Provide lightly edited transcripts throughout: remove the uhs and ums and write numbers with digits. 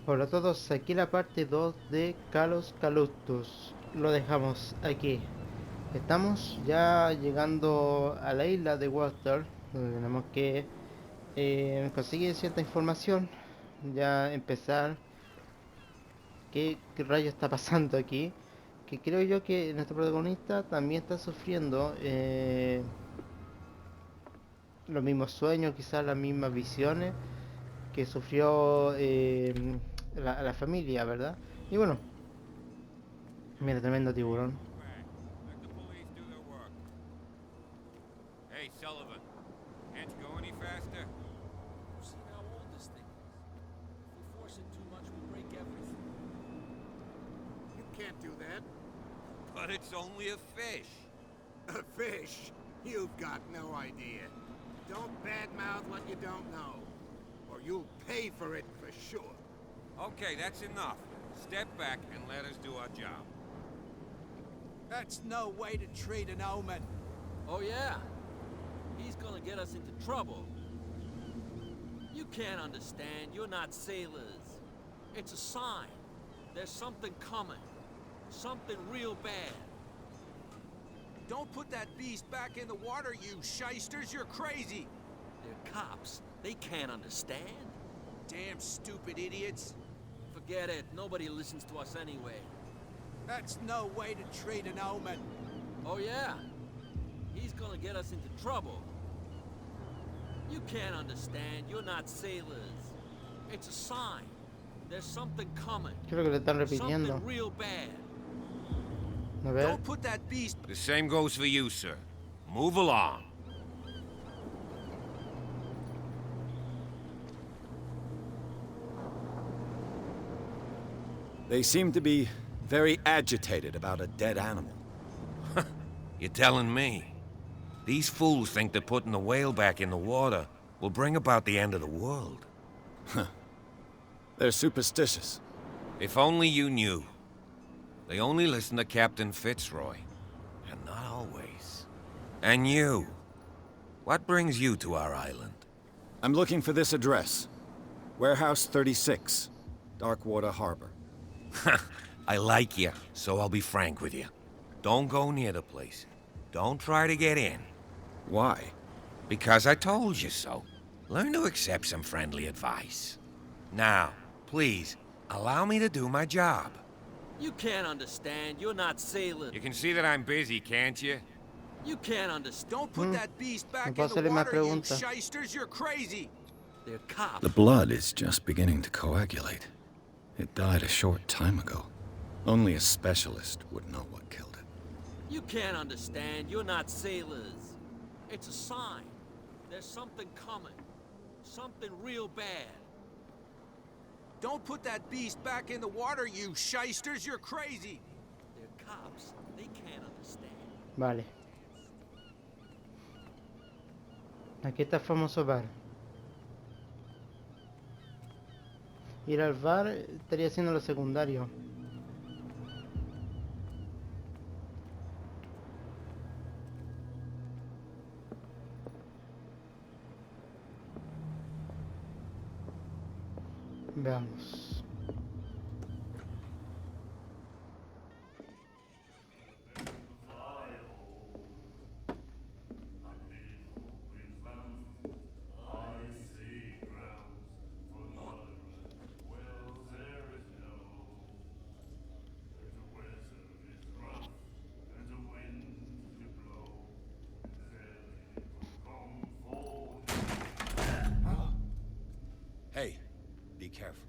Hola a todos, aquí la parte 2 de Kalos Kalustus. Lo dejamos aquí. Estamos ya llegando a la isla de Water, donde tenemos que conseguir cierta información. Ya empezar qué rayo está pasando aquí. Que creo yo que nuestro protagonista también está sufriendo los mismos sueños, quizás las mismas visiones que sufrió la familia, ¿verdad? Y bueno, mira, tremendo tiburón. Back. Let the police do their work. Hey, Sullivan. Can't you go any faster? You see how old this thing is? If we force it too much, we'll break everything. You can't do that. But it's only a fish. A fish? You've got no idea. Don't badmouth what you don't know, or you'll pay for it for sure. Okay, that's enough. Step back and let us do our job. That's no way to treat an omen. Oh yeah? He's gonna get us into trouble. You can't understand, you're not sailors. It's a sign. There's something coming. Something real bad. Don't put that beast back in the water, you shysters. You're crazy. They're cops. They can't understand. Damn stupid idiots. Forget it. Nobody listens to us anyway. That's no way to treat an omen. Oh yeah? He's gonna get us into trouble. You can't understand. You're not sailors. It's a sign. There's something coming. Creo que lo están repitiendo. Something real bad. A ver. Don't put that beast. The same goes for you, sir. Move along. They seem to be very agitated about a dead animal. You're telling me? These fools think that putting the whale back in the water will bring about the end of the world. They're superstitious. If only you knew. They only listen to Captain Fitzroy. And not always. And you. What brings you to our island? I'm looking for this address. Warehouse 36, Darkwater Harbor. I like you, so I'll be frank with you. Don't go near the place. Don't try to get in. Why? Because I told you so. Learn to accept some friendly advice. Now, please, allow me to do my job. You can't understand. You're not sailors. You can see that I'm busy, can't you? You can't understand. Don't put that beast back puedo in the hacerle más water, you preguntas. shysters. You're crazy. They're cops. The blood is just beginning to coagulate. It died a short time ago. Only a specialist would know what killed it. You can't understand. You're not sailors. It's a sign. There's something coming. Something real bad. Don't put that beast back in the water, you shysters. You're crazy. They're cops. They can't understand. Vale. Aquí está el famoso bar. Ir al bar estaría haciendo lo secundario. Veamos. Hey, be careful.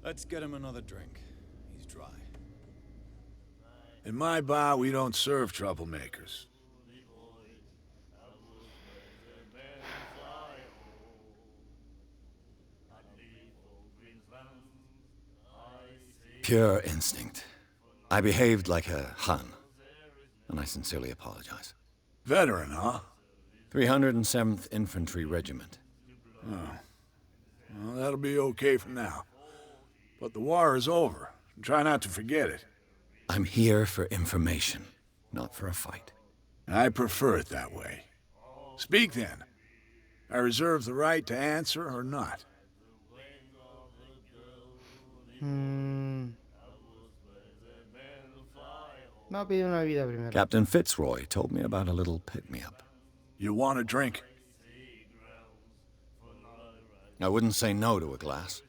Let's get him another drink. He's dry. In my bar, we don't serve troublemakers. Pure instinct. I behaved like a Hun, and I sincerely apologize. Veteran, huh? 307th Infantry Regiment. Well, that'll be okay for now. But the war is over. Try not to forget it. I'm here for information, not for a fight. I prefer it that way. Speak then. I reserve the right to answer or not. Vamos a pedir una bebida primero. Captain Fitzroy told me about a little pick-me-up. You want a drink? I wouldn't say no to a glass.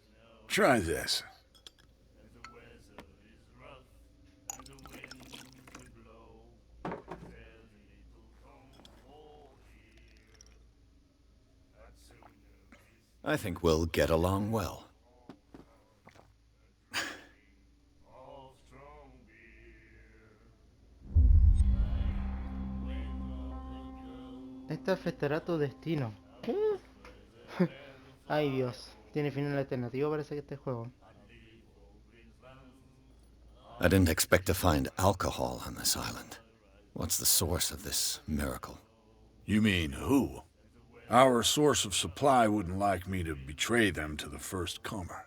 Try this. I think we'll get along well. Esta afectará tu destino. ¿Qué? Ay Dios, tiene final alternativo parece que este juego. I didn't expect to find alcohol on this island. What's the source of this miracle? You mean who? Our source of supply wouldn't like me to betray them to the first comer.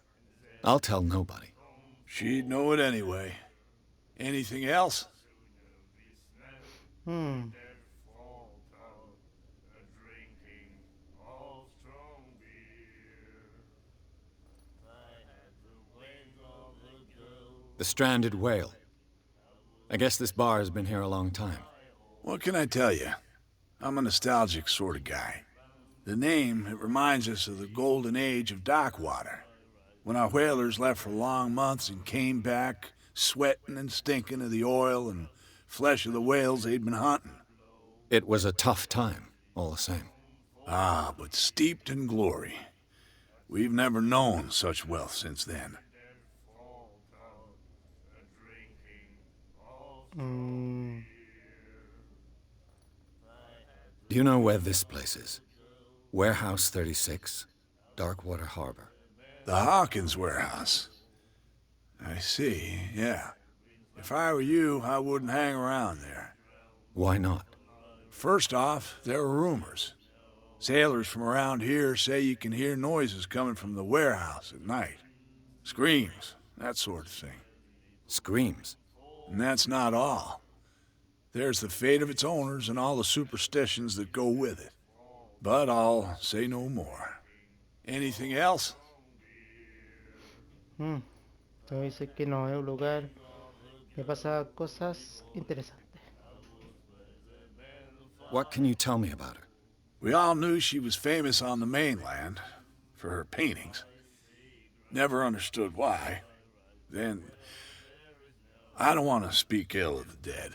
I'll tell nobody. She'd know it anyway. Anything else? The stranded whale. I guess this bar has been here a long time. What can I tell you? I'm a nostalgic sort of guy. The name, it reminds us of the golden age of dock water, when our whalers left for long months and came back sweating and stinking of the oil and flesh of the whales they'd been hunting. It was a tough time, all the same. Ah, but steeped in glory. We've never known such wealth since then. Do you know where this place is? Warehouse 36, Darkwater Harbor. The Hawkins warehouse. I see, yeah. If I were you, I wouldn't hang around there. Why not? First off, there are rumors. Sailors from around here say you can hear noises coming from the warehouse at night. Screams, that sort of thing. Screams. And that's not all. There's the fate of its owners and all the superstitions that go with it. But I'll say no more. Anything else? Entonces dice que no es un lugar que pasa cosas interesantes. What can you tell me about her? We all knew she was famous on the mainland for her paintings. Never understood why. Then, I don't want to speak ill of the dead.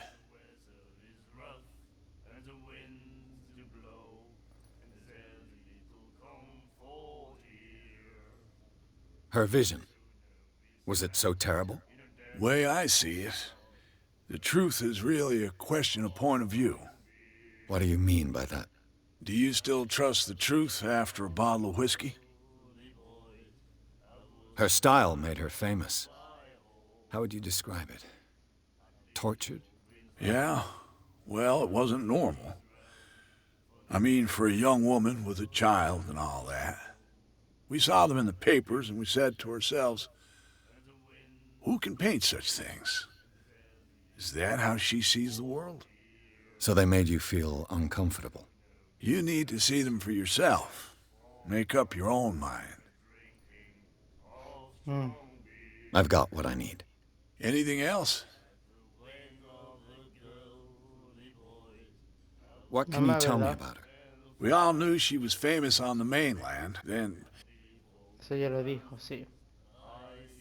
Her vision. Was it so terrible? Way I see it, the truth is really a question of point of view. What do you mean by that? Do you still trust the truth after a bottle of whiskey? Her style made her famous. How would you describe it? Tortured? Yeah, well, it wasn't normal. I mean, for a young woman with a child and all that. We saw them in the papers and we said to ourselves, who can paint such things? Is that how she sees the world? So they made you feel uncomfortable. You need to see them for yourself. Make up your own mind. I've got what I need. Anything else? What can you tell me about her? We all knew she was famous on the mainland. Then, Eso ya lo dijo, sí.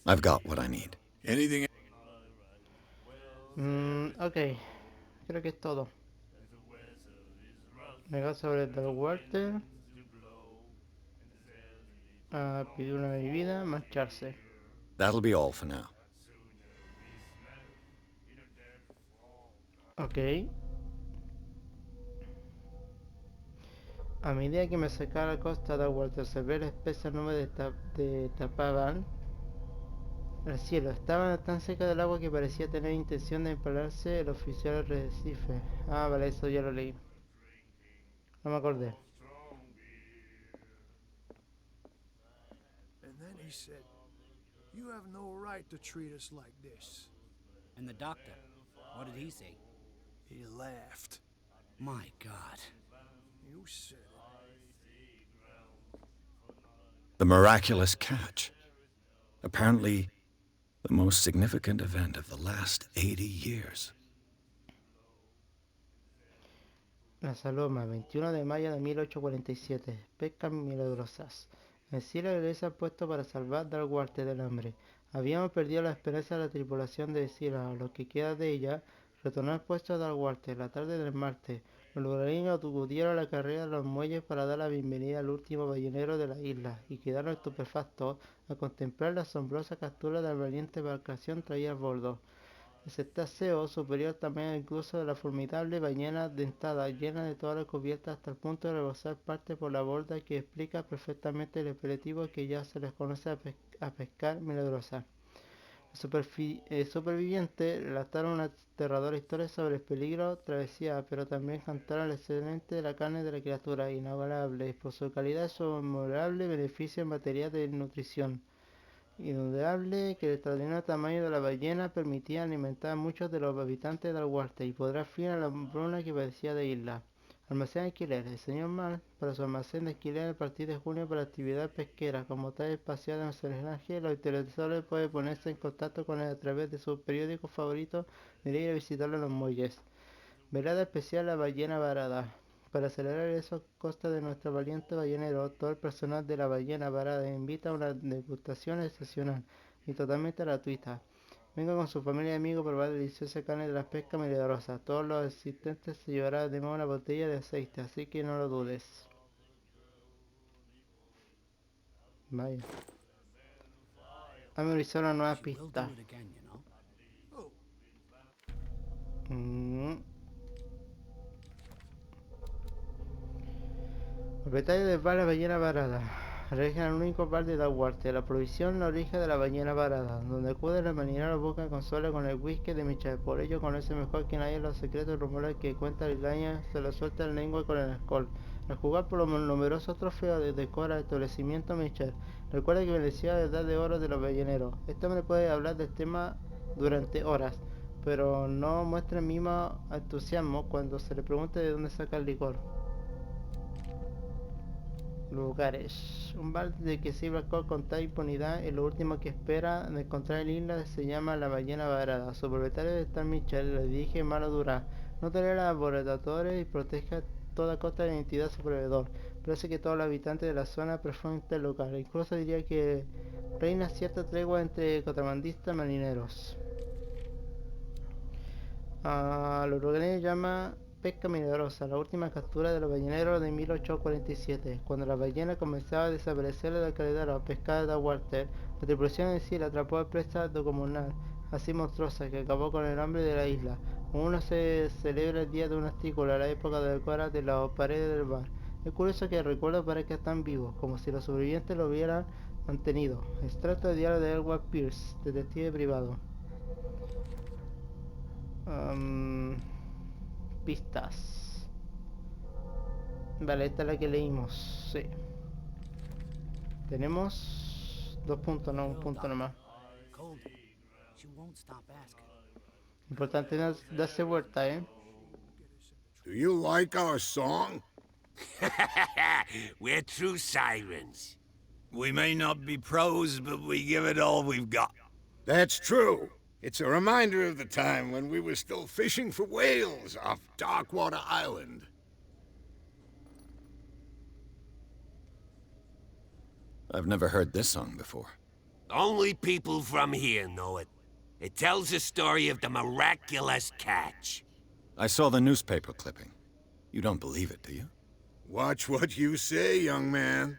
I've got what I need. anything? Ok, creo que es todo. Negar sobre el water. Pedir una bebida, marcharse. That'll be all for now. Ok. A medida que me acercaba a la costa de Walter, observé la espesa nube tapaban el cielo. Estaban tan cerca del agua que parecía tener intención de empalarse el oficial Recife. Ah, vale, eso ya lo leí. No me acordé. And then he said, You have no right to treat us like this. And the doctor, what did he say? He laughed. My God. You said it. The miraculous catch. Apparently, the most significant event of the last 80 years. La Saloma, 21 de mayo de 1847. Pescas milagrosas. El cielo y la iglesia han puesto para salvar Dark Water del hambre. Habíamos perdido la esperanza de la tripulación de decir a lo que queda de ella, retornar puesto a Dark Water la tarde del martes. Los lugareños acudieron a la carrera de los muelles para dar la bienvenida al último ballenero de la isla y quedaron estupefactos a contemplar la asombrosa captura de la valiente embarcación traída a bordo. El cetáceo superior también incluso de la formidable ballena dentada, llena de toda la cubierta hasta el punto de rebosar parte por la borda, que explica perfectamente el imperativo que ya se les conoce a pescar milagrosa. Los supervivientes relataron una aterradora historia sobre el peligro, travesía, pero también cantaron el excelente de la carne de la criatura, inigualable por su calidad y su inmemorable beneficio en materia de nutrición. Indudable que el extraordinario tamaño de la ballena permitía alimentar a muchos de los habitantes del Huarte y podrá fin a la hambruna que padecía de isla. Almacén de alquiler. El señor Mal, para su almacén de alquiler a partir de junio para actividad pesquera, como tal espacial en el cerraje, los interesados pueden ponerse en contacto con él a través de su periódico favorito de ir a visitarlo en los muelles. Velada especial La Ballena Varada. Para celebrar eso, costa de nuestro valiente ballenero, todo el personal de La Ballena Varada invita a una degustación excepcional y totalmente gratuita. Venga con su familia y amigos a probar la deliciosa carne de las pescas milagrosas. Todos los asistentes se llevarán además una botella de aceite, así que no lo dudes. Vaya. Ha memorizado una nueva She will do pista. it again, you know. Propietario del bar La Ballena Varada. Origen al único bar de Duarte. La provisión la origen de La Ballena Varada, donde acude el marinero busca consuelo con el whisky de Michel. Por ello conoce mejor que nadie los secretos y rumores que cuenta el isleño, se lo suelta en lengua con el alcohol. Al jugar por los numerosos trofeos de decora el establecimiento Michel, recuerda que merecía la edad de oro de los balleneros. Este hombre puede hablar del tema durante horas, pero no muestra el mismo entusiasmo cuando se le pregunta de dónde saca el licor. Lugares. Un bar de que sirve alcohol con tal impunidad y lo último que espera de encontrar en la isla se llama La Ballena Varada. Su propietario de Star Michel le dirige Malo Durá. No tolera laboratorios y protege a toda costa de la identidad de su proveedor. Parece que todos los habitantes de la zona prefieren este local. Incluso diría que reina cierta tregua entre contrabandistas y marineros. Los lugareños llaman pesca milagrosa, la última captura de los balleneros de 1847, cuando la ballena comenzaba a desaparecer de la calidad pescada de Walter. La tripulación en sí la atrapó a presa comunal, así monstruosa, que acabó con el hambre de la isla. Aún se celebra el día de un artículo a la época de decora de las paredes del bar. Es curioso que el recuerdo parezca que están vivos, como si los sobrevivientes lo hubieran mantenido. Extracto de diario de Edward Pierce, detective privado. Pistas. Vale, esta es la que leímos. Sí. Tenemos 2 puntos, no, un punto nomás. Cold. She won't stop asking. Importante darse vuelta, Do you like our song? We're true sirens. We may not be pros, but we give it all we've got. That's true. It's a reminder of the time when we were still fishing for whales off Darkwater Island. I've never heard this song before. Only people from here know it. It tells the story of the miraculous catch. I saw the newspaper clipping. You don't believe it, do you? Watch what you say, young man.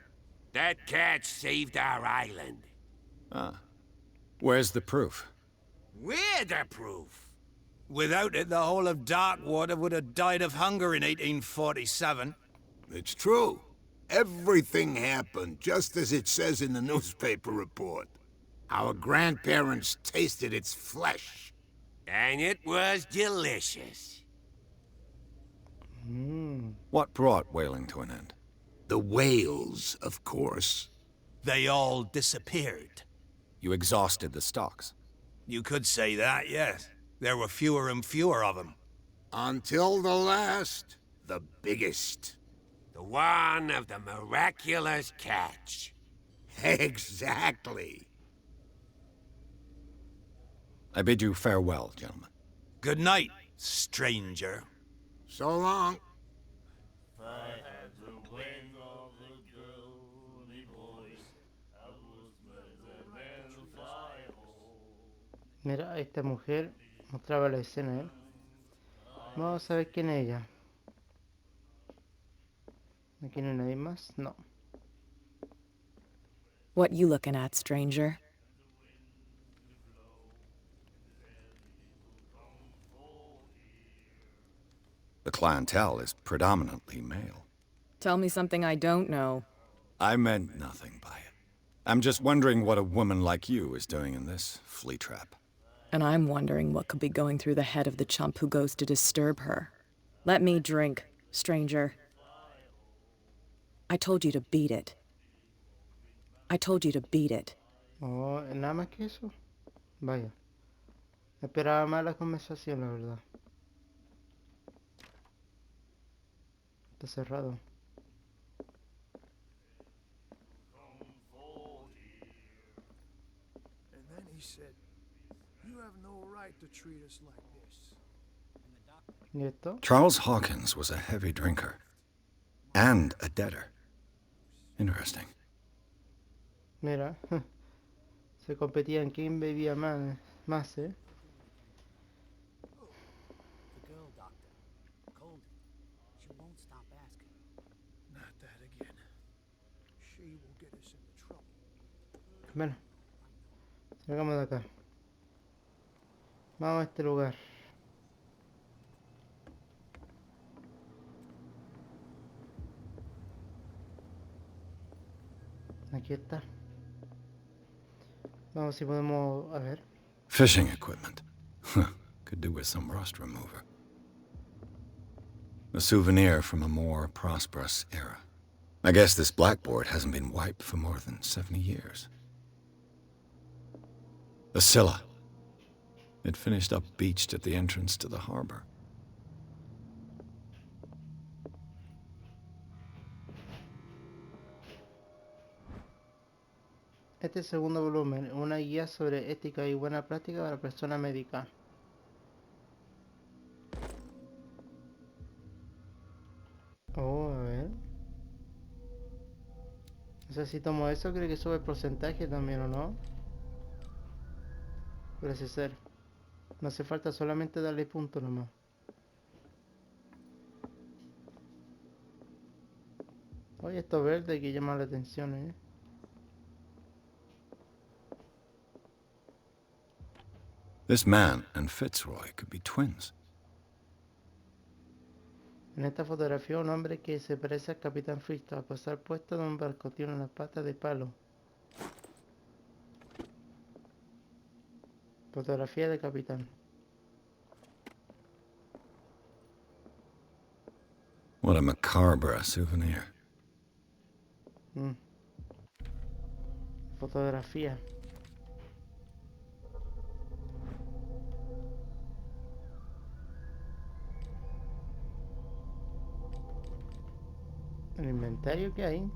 That catch saved our island. Ah. Where's the proof? We're the proof. Without it, the whole of Darkwater would have died of hunger in 1847. It's true. Everything happened just as it says in the newspaper report. Our grandparents tasted its flesh. And it was delicious. What brought whaling to an end? The whales, of course. They all disappeared. You exhausted the stocks. You could say that, yes. There were fewer and fewer of them. Until the last, the biggest. The one of the miraculous catch. Exactly. I bid you farewell, gentlemen. Good night, stranger. So long. Mira, a esta mujer mostraba la escena, ¿eh? Vamos a ver quién es ella. ¿Aquí no hay nadie más? No. What you looking at, stranger? The clientele is predominantly male. Tell me something I don't know. I meant nothing by it. I'm just wondering what a woman like you is doing in this flea trap. And I'm wondering what could be going through the head of the chump who goes to disturb her. Let me drink, stranger. I told you to beat it. I told you to beat it. Oh, nada más que eso. Vaya. Esperaba más la conversación, la verdad. Está cerrado. And then he said, "You have no right to treat us like this." ¿Y esto? Charles Hawkins was a heavy drinker. And a debtor. Interesting. Mira. Se competía en quién bebía más, ¿eh? The girl, Doctor. Cold. She won't stop asking. Not that again. She will get us into trouble. Bueno. Salgamos de acá. Vamos a este lugar. Aquí está. Vamos si podemos... A ver. Fishing equipment. Could do with some rust remover. A souvenir from a more prosperous era. I guess this blackboard hasn't been wiped for more than 70 years. A Scylla. It finished up beached at the entrance to the harbor. Este segundo volumen, una guía sobre ética y buena práctica para personas médicas. Oh, a ver. No sé si tomo eso, creo que sube el porcentaje también, ¿o no? Parece ser. No hace falta solamente darle punto nomás. Oye, esto verde que llama la atención, ¿eh? This man and Fitzroy could be twins. En esta fotografía un hombre que se parece al Capitán Fristo al pasar puesto de un barco tiene unas patas de palo. Fotografía del capitán. What a macabre souvenir. Fotografía. ¿El inventario que hay?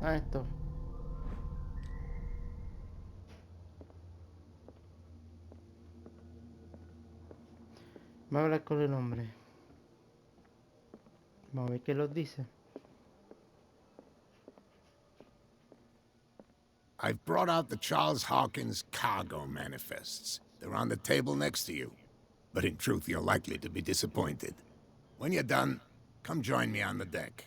Ah, esto. Vamos a hablar con el hombre. Vamos a ver qué los dice. I've brought out the Charles Hawkins cargo manifests. They're on the table next to you. But in truth, you're likely to be disappointed. When you're done, come join me on the deck.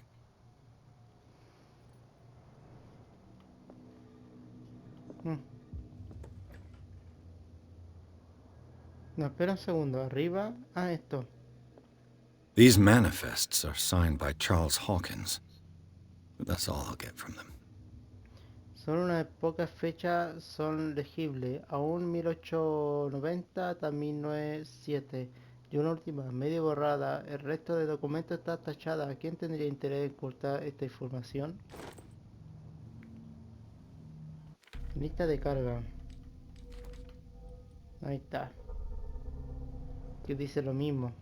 No, espera un segundo. Arriba. Ah, esto. These manifests are signed by Charles Hawkins. But that's all I'll get from them. Solo unas pocas fechas son legibles. Aún 1890 hasta 1907. Y una última, medio borrada. El resto de documentos está tachada. ¿Quién tendría interés en ocultar esta información? Lista de carga. Ahí está. Que dice lo mismo.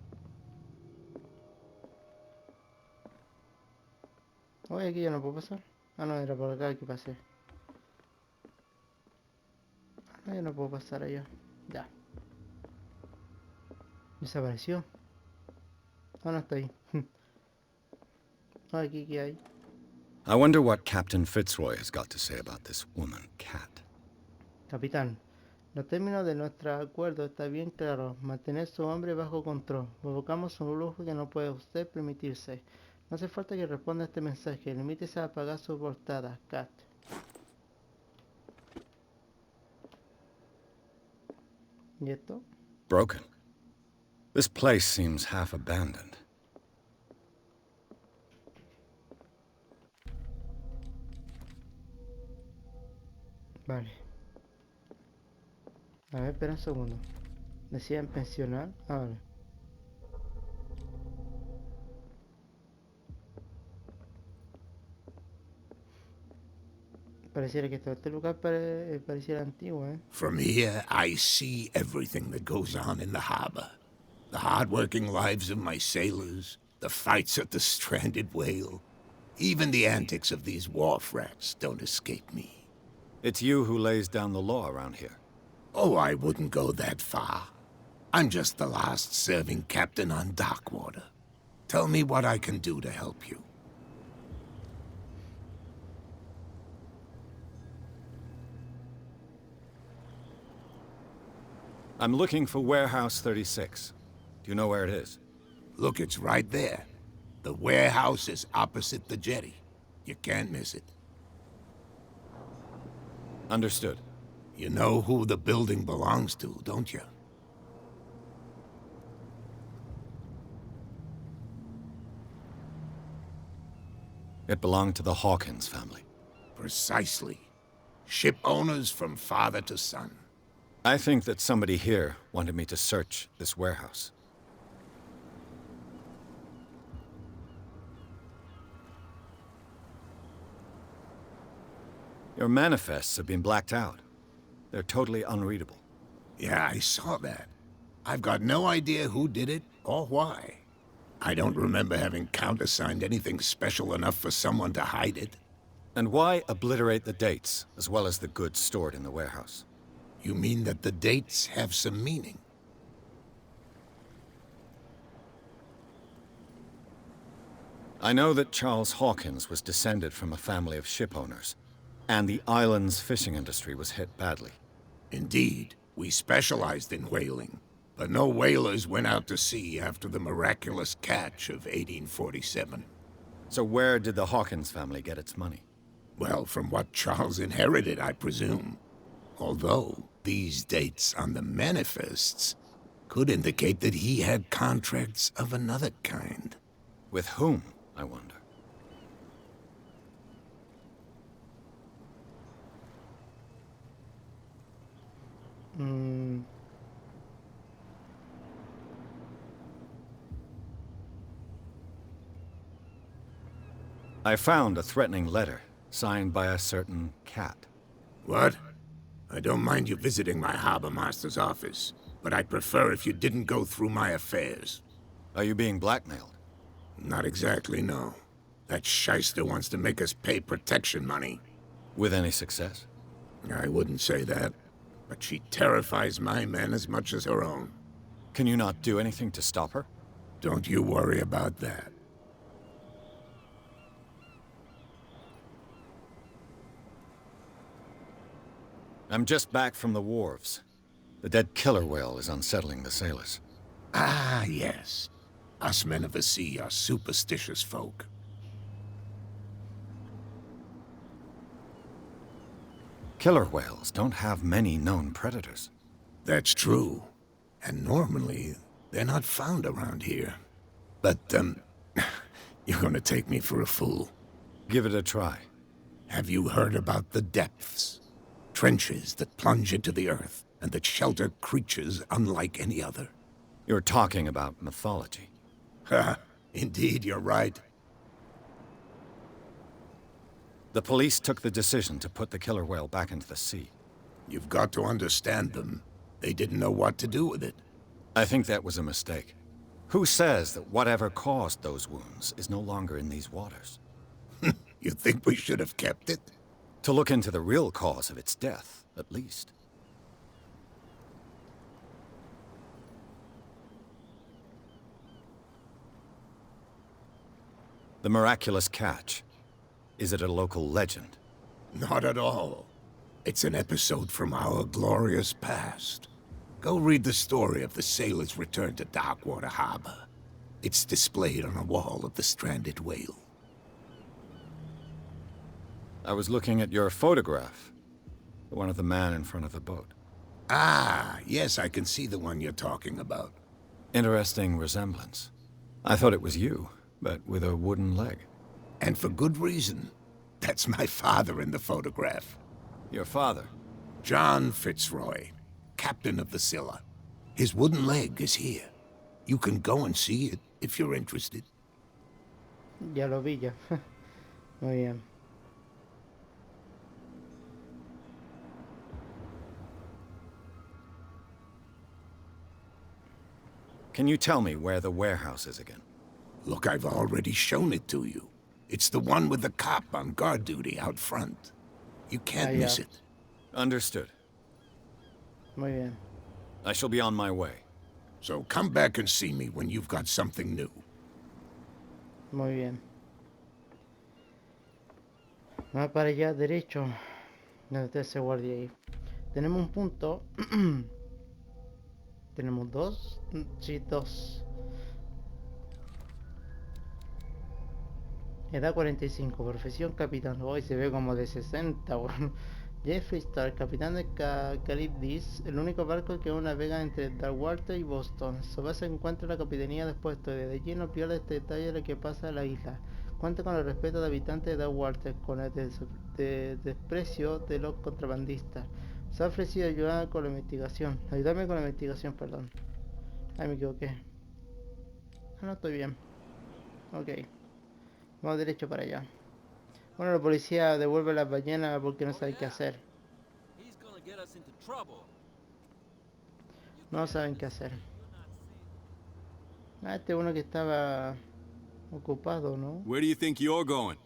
Oye, aquí yo no puedo pasar. Ah, no, era por acá que pasé. Ah, yo no puedo pasar allá. Ya. Desapareció. Ah, no está ahí. Ah, aquí, ¿qué hay? I wonder what Captain Fitzroy has got to say about this woman, Cat. Capitán, los términos de nuestro acuerdo están bien claros. Mantener su hombre bajo control. Provocamos un lujo que no puede usted permitirse. No hace falta que responda a este mensaje. Limítese a apagar su portada, Cat. ¿Y esto? Broken. This place seems half abandoned. Vale. A ver, espera un segundo. Decían pensionar. Ah, vale. Pareciera que todo este lugar pareciera antiguo, ¿eh? From here, I see everything that goes on in the harbor. The hard-working lives of my sailors, the fights at the stranded whale. Even the antics of these wharf rats don't escape me. It's you who lays down the law around here. Oh, I wouldn't go that far. I'm just the last serving captain on Darkwater. Tell me what I can do to help you. I'm looking for Warehouse 36. Do you know where it is? Look, it's right there. The warehouse is opposite the jetty. You can't miss it. Understood. You know who the building belongs to, don't you? It belonged to the Hawkins family. Precisely. Ship owners from father to son. I think that somebody here wanted me to search this warehouse. Your manifests have been blacked out. They're totally unreadable. Yeah, I saw that. I've got no idea who did it or why. I don't remember having countersigned anything special enough for someone to hide it. And why obliterate the dates, as well as the goods stored in the warehouse? You mean that the dates have some meaning? I know that Charles Hawkins was descended from a family of ship owners, and the island's fishing industry was hit badly. Indeed, we specialized in whaling, but no whalers went out to sea after the miraculous catch of 1847. So where did the Hawkins family get its money? Well, from what Charles inherited, I presume. Although, these dates on the manifests could indicate that he had contracts of another kind. With whom, I wonder? I found a threatening letter, signed by a certain Cat. What? I don't mind you visiting my harbor master's office, but I'd prefer if you didn't go through my affairs. Are you being blackmailed? Not exactly, no. That shyster wants to make us pay protection money. With any success? I wouldn't say that, but she terrifies my men as much as her own. Can you not do anything to stop her? Don't you worry about that. I'm just back from the wharves. The dead killer whale is unsettling the sailors. Ah, yes. Us men of the sea are superstitious folk. Killer whales don't have many known predators. That's true. And normally, they're not found around here. But, you're gonna take me for a fool. Give it a try. Have you heard about the depths? Trenches that plunge into the earth, and that shelter creatures unlike any other. You're talking about mythology. Ha! Indeed, you're right. The police took the decision to put the killer whale back into the sea. You've got to understand them. They didn't know what to do with it. I think that was a mistake. Who says that whatever caused those wounds is no longer in these waters? You think we should have kept it? To look into the real cause of its death, at least. The miraculous catch. Is it a local legend? Not at all. It's an episode from our glorious past. Go read the story of the sailor's return to Darkwater Harbor. It's displayed on a wall of the stranded whale. I was looking at your photograph. The one of the man in front of the boat. Ah, yes, I can see the one you're talking about. Interesting resemblance. I thought it was you, but with a wooden leg. And for good reason. That's my father in the photograph. Your father? John Fitzroy, captain of the Scylla. His wooden leg is here. You can go and see it if you're interested. Ya lo vi ya. Muy bien. Can you tell me where the warehouse is again? Look, I've already shown it to you. It's the one with the cop on guard duty out front. You can't miss it. Understood. Muy bien. I shall be on my way. So come back and see me when you've got something new. Muy bien. Vamos para allá, derecho. Donde está ese guardia ahí. Tenemos un punto. Tenemos dos. Sí, dos. Edad 45, profesión capitán. Hoy se ve como de 60. Bueno. Jeffrey Star, capitán de Calibdis, el único barco que aún navega entre Darkwater y Boston. Su base se encuentra en la capitanía de puesto. Desde allí no pierde este detalle de lo que pasa en la isla. Cuenta con el respeto de habitantes de Darkwater, con el desprecio de los contrabandistas. Se ha ofrecido ayudar con la investigación. Ayudarme con la investigación, perdón. Ay, me equivoqué. Ah, no, estoy bien. Ok. Vamos derecho para allá. Bueno, la policía devuelve las ballenas porque no sabe qué hacer. No saben qué hacer. Ah, este es uno que estaba ocupado, ¿no? Where do you think you're going?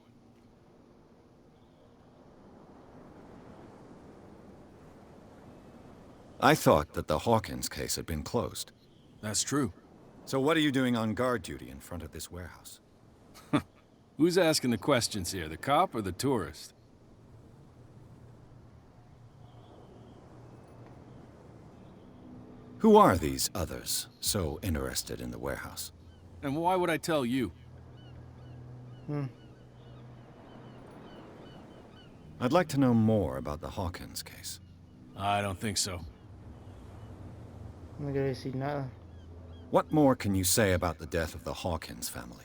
I thought that the Hawkins case had been closed. That's true. So what are you doing on guard duty in front of this warehouse? Who's asking the questions here, the cop or the tourist? Who are these others so interested in the warehouse? And why would I tell you? I'd like to know more about the Hawkins case. I don't think so. No quiero decir nada. What more can you say about the death of the Hawkins family?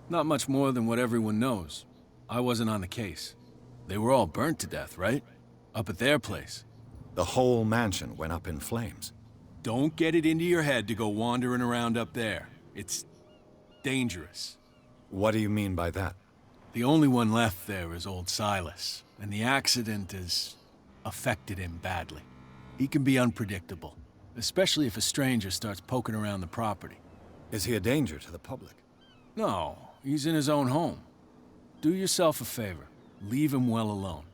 Not much more than what everyone knows. I wasn't on the case. They were all burnt to death, right? Up at their place. The whole mansion went up in flames. Don't get it into your head to go wandering around up there. It's dangerous. What do you mean by that? The only one left there is old Silas, and the accident has affected him badly. He can be unpredictable, especially if a stranger starts poking around the property. Is he a danger to the public? No, he's in his own home. Do yourself a favor. Leave him well alone.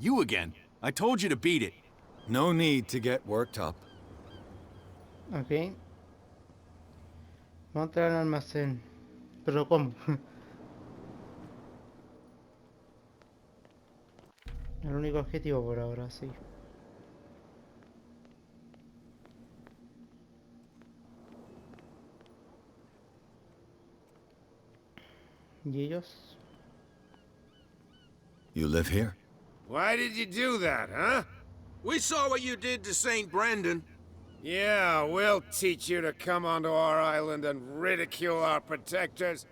You again. I told you to beat it. No need to get worked up. Ok. Vamos a entrar al almacén. ¿Pero cómo? El único objetivo por ahora, sí. ¿Y ellos? You live here? Why did you do that, huh? We saw what you did to St. Brendan. Yeah, we'll teach you to come onto our island and ridicule our protectors.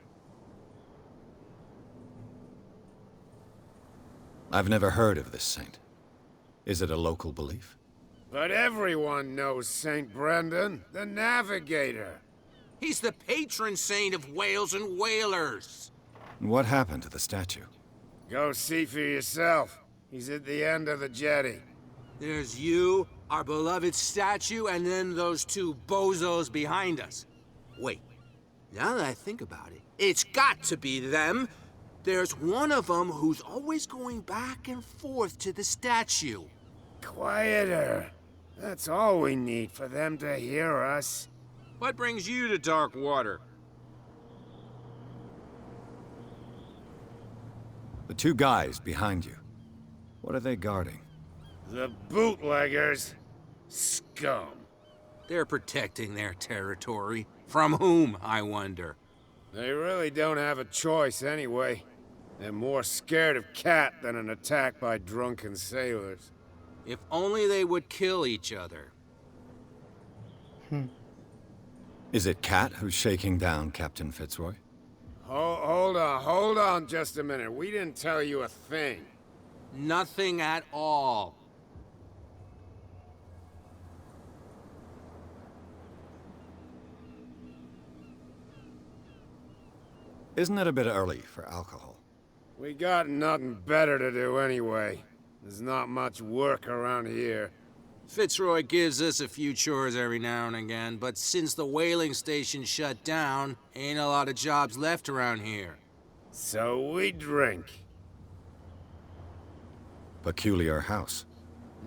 I've never heard of this saint. Is it a local belief? But everyone knows St. Brendan, the navigator. He's the patron saint of whales and whalers. What happened to the statue? Go see for yourself. He's at the end of the jetty. There's you, our beloved statue, and then those two bozos behind us. Wait, now that I think about it, it's got to be them. There's one of them who's always going back and forth to the statue. Quieter. That's all we need for them to hear us. What brings you to dark water? The two guys behind you. What are they guarding? The bootleggers. Scum. They're protecting their territory. From whom, I wonder? They really don't have a choice anyway. They're more scared of Cat than an attack by drunken sailors. If only they would kill each other. Is it Cat who's shaking down Captain Fitzroy? Hold on just a minute. We didn't tell you a thing. Nothing at all. Isn't it a bit early for alcohol? We got nothing better to do anyway. There's not much work around here. Fitzroy gives us a few chores every now and again, but since the whaling station shut down, ain't a lot of jobs left around here. So we drink. Peculiar house.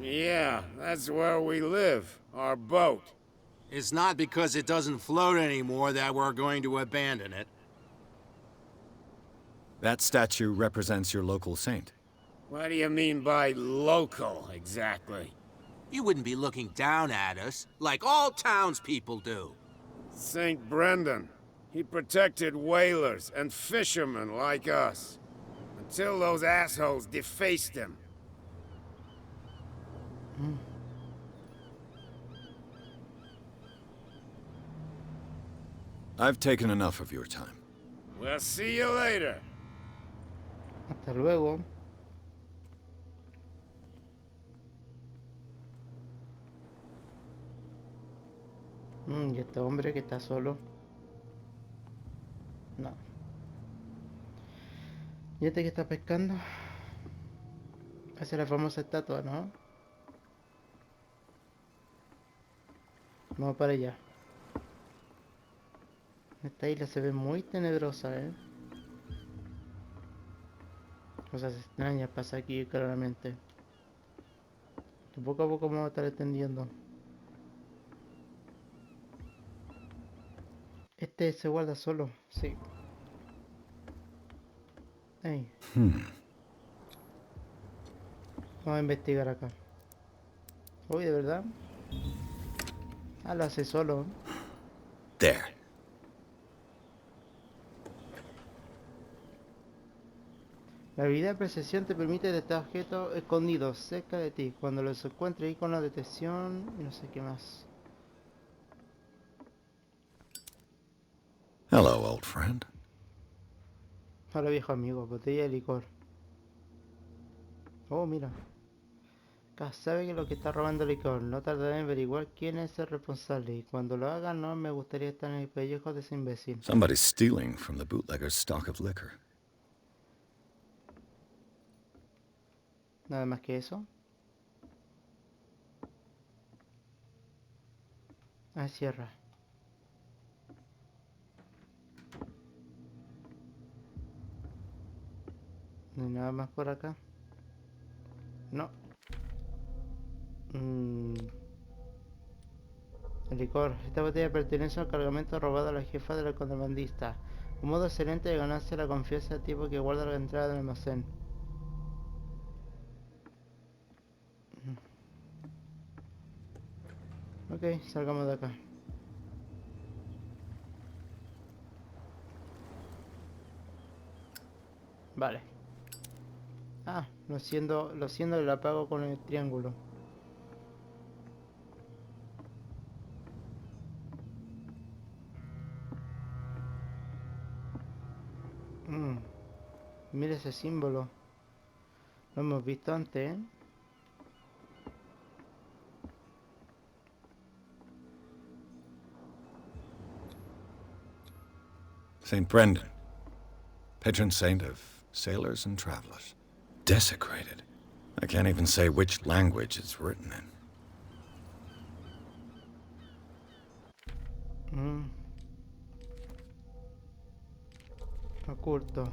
Yeah, that's where we live. Our boat. It's not because it doesn't float anymore that we're going to abandon it. That statue represents your local saint. What do you mean by local, exactly? You wouldn't be looking down at us, like all townspeople do. St. Brendan. He protected whalers and fishermen like us. Until those assholes defaced him. I've taken enough of your time. We'll see you later. Hasta luego. Y este hombre que está solo. No. ¿Y este que está pescando? Esa es la famosa estatua, ¿no? Vamos para allá. Esta isla se ve muy tenebrosa, Cosas extrañas pasan aquí claramente. Que poco a poco vamos a estar entendiendo. Este se guarda solo, sí. Hey. Vamos a investigar acá. Uy, ¿de verdad? Ah, lo hace solo. There. La habilidad de percepción te permite detectar objetos escondidos cerca de ti. Cuando los encuentres, icono de detección y no sé qué más. Hello, old friend. Hola, viejo amigo. Botella de licor. Oh, mira. Acá sabe que lo que está robando licor. No tardaré en averiguar quién es el responsable. Y cuando lo haga, no me gustaría estar en el pellejo de ese imbécil. Somebody's stealing from the bootlegger's stock of liquor. Nada más que eso. Ah, cierra. No hay nada más por acá. No. El licor. Esta botella pertenece al cargamento robado a la jefa de la contrabandista. Un modo excelente de ganarse la confianza del tipo que guarda la entrada del almacén. Ok, salgamos de acá. Vale. Ah, lo siento, lo apago con el triángulo. Mira ese símbolo. Lo hemos visto antes, ¿eh? St. Brendan. Patron saint of sailors and travelers. Desecrated. I can't even say which language it's written in. Oculto.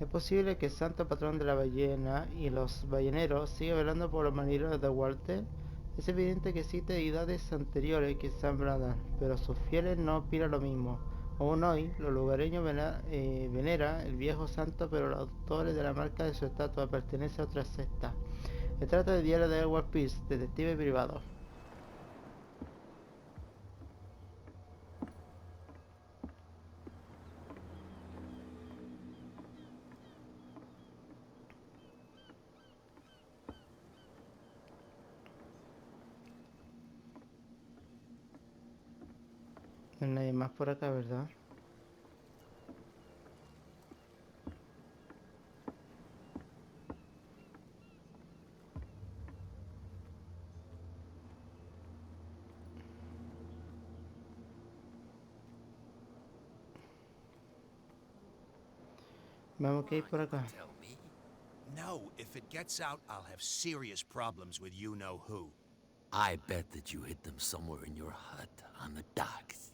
Es posible que el santo patrón de la ballena y los balleneros siga velando por los marineros de Walter. Es evidente que existen deidades anteriores que se han bradado, pero sus fieles no opinan lo mismo. Aún hoy, los lugareños veneran el viejo santo, pero los autores de la marca de su estatua pertenecen a otra secta. Se trata del diario de Edward Pierce, detective privado. No hay nadie más por acá, ¿verdad? Vamos que ir por acá. No, if it gets out, I'll have serious problems with you-know-who. I bet that you hid them somewhere in your hut on the docks.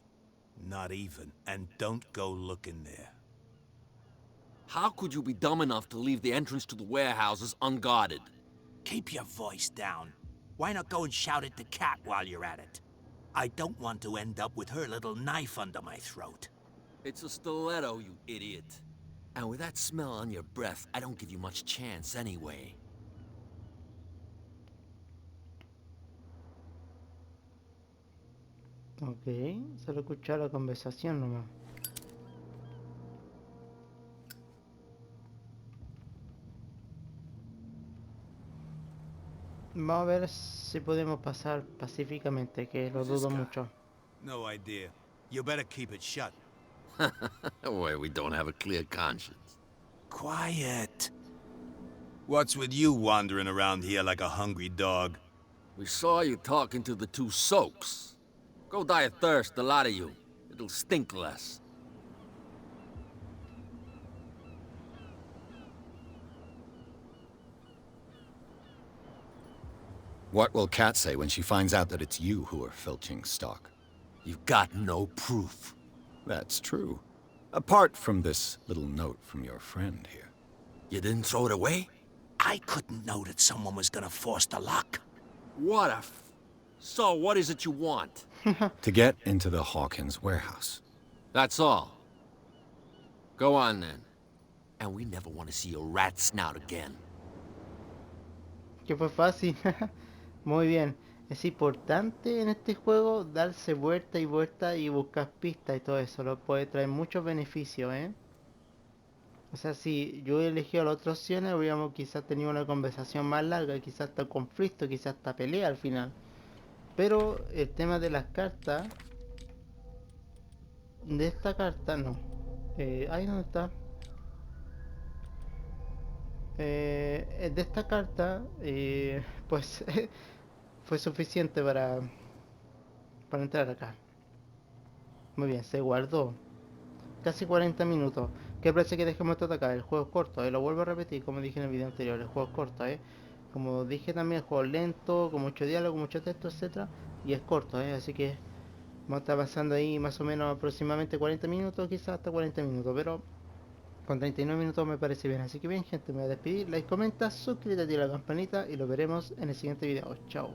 Not even, and don't go looking there. How could you be dumb enough to leave the entrance to the warehouses unguarded? Keep your voice down. Why not go and shout at the cat while you're at it? I don't want to end up with her little knife under my throat. It's a stiletto, you idiot. And with that smell on your breath, I don't give you much chance anyway. Ok, solo escuchar la conversación nomás. Vamos a ver si podemos pasar pacíficamente, que lo dudo mucho. No idea. You better keep it shut. Why, we don't have a clear conscience. Quiet. What's with you wandering around here like a hungry dog? We saw you talking to the two soaks. Go die of thirst, the lot of you. It'll stink less. What will Kat say when she finds out that it's you who are filching stock? You've got no proof. That's true. Apart from this little note from your friend here. You didn't throw it away? I couldn't know that someone was gonna force the lock. What a So, what is it you want? To get into the Hawkins warehouse. That's all. Go on then. And we never want to see your rat snout again. Que fue fácil. Muy bien. Es importante en este juego darse vuelta y vuelta y buscar pistas y todo eso. Lo puede traer muchos beneficios, ¿eh? O sea, si yo he elegido las otras opciones, hubiéramos quizás tenido una conversación más larga, quizás hasta conflicto, quizás hasta pelea al final. Pero el tema de las cartas, de esta carta no. Ahí donde está. De esta carta, pues fue suficiente para entrar acá. Muy bien, se guardó. Casi 40 minutos. ¿Qué parece que dejemos esto de acá? El juego es corto, lo vuelvo a repetir como dije en el video anterior. El juego es corto, como dije también, el juego es lento, con mucho diálogo, mucho texto, etcétera. Y es corto, así que vamos a estar pasando ahí más o menos aproximadamente 40 minutos, quizás hasta 40 minutos, pero con 39 minutos me parece bien. Así que bien, gente, me voy a despedir. Like, comenta, suscríbete, activa la campanita y lo veremos en el siguiente video. Chao.